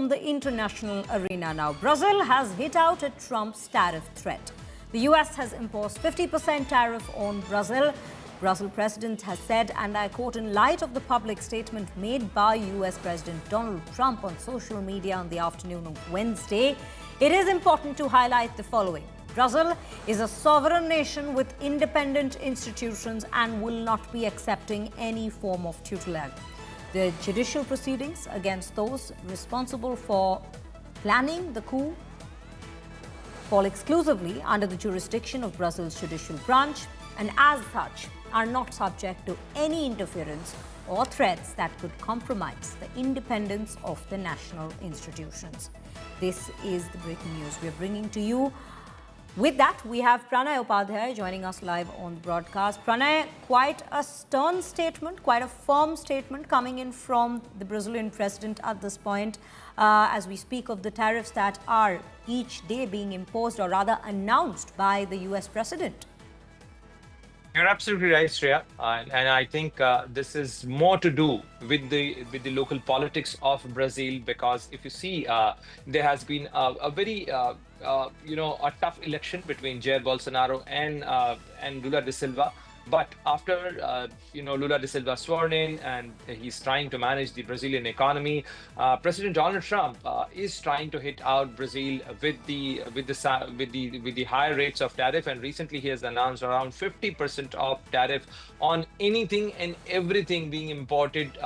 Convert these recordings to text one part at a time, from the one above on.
from the international arena now. Brazil has hit out at Trump's tariff threat. The US has imposed 50% tariff on Brazil. Brazil president has said, and I quote, in light of the public statement made by US President Donald Trump on social media on the afternoon of Wednesday, it is important to highlight the following. Brazil is a sovereign nation with independent institutions and will not be accepting any form of tutelage. The judicial proceedings against those responsible for planning the coup fall exclusively under the jurisdiction of Brazil's judicial branch and as such are not subject to any interference or threats that could compromise the independence of the national institutions. This is the breaking news we're bringing to you. With that, we have Pranay Upadhyay joining us live on the broadcast. Pranay, quite a stern statement, quite a firm statement coming in from the Brazilian president at this point as we speak of the tariffs that are each day being imposed or rather announced by the US president. You're absolutely right, Shreya, and I think this is more to do with the local politics of Brazil, because if you see, there has been a very a tough election between Jair Bolsonaro and Lula da Silva. But after Lula da Silva sworn in and he's trying to manage the Brazilian economy, President Donald Trump is trying to hit out Brazil with the higher rates of tariff. And recently he has announced around 50% of tariff on anything and everything being imported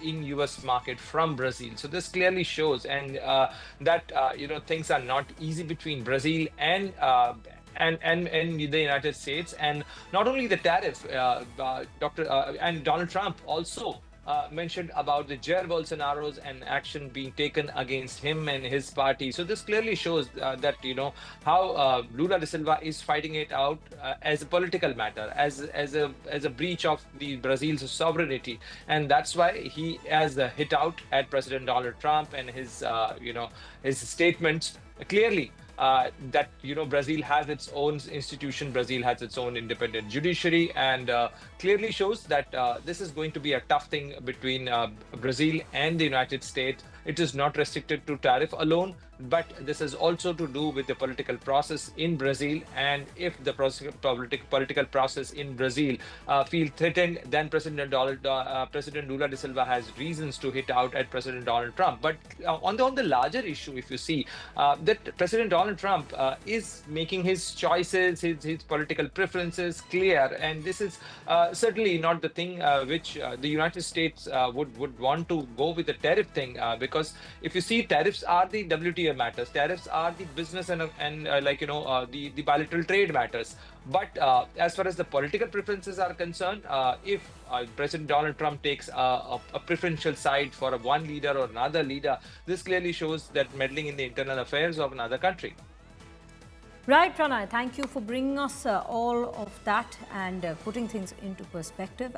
in US market from Brazil. So this clearly shows that things are not easy between Brazil and the United States. And not only the tariff, and Donald Trump also mentioned about the Jair Bolsonaro's and action being taken against him and his party. So this clearly shows that how Lula da Silva is fighting it out as a political matter, as a breach of the Brazil's sovereignty, and that's why he has hit out at President Donald Trump and his statements clearly. That Brazil has its own institution, Brazil has its own independent judiciary, and clearly shows that this is going to be a tough thing between Brazil and the United States. It is not restricted to tariff alone, but this is also to do with the political process in Brazil. And if the political process in Brazil feel threatened, then President Lula da Silva has reasons to hit out at President Donald Trump. But on the larger issue, if you see that President Donald Trump is making his choices, his political preferences clear, and this is certainly not the thing which the United States would want to go with the tariff thing, because if you see, tariffs are the WTO matters, tariffs are the business and the bilateral trade matters. But as far as the political preferences are concerned, if President Donald Trump takes a preferential side for one leader or another leader, this clearly shows that meddling in the internal affairs of another country. Right, Pranay, thank you for bringing us all of that and putting things into perspective.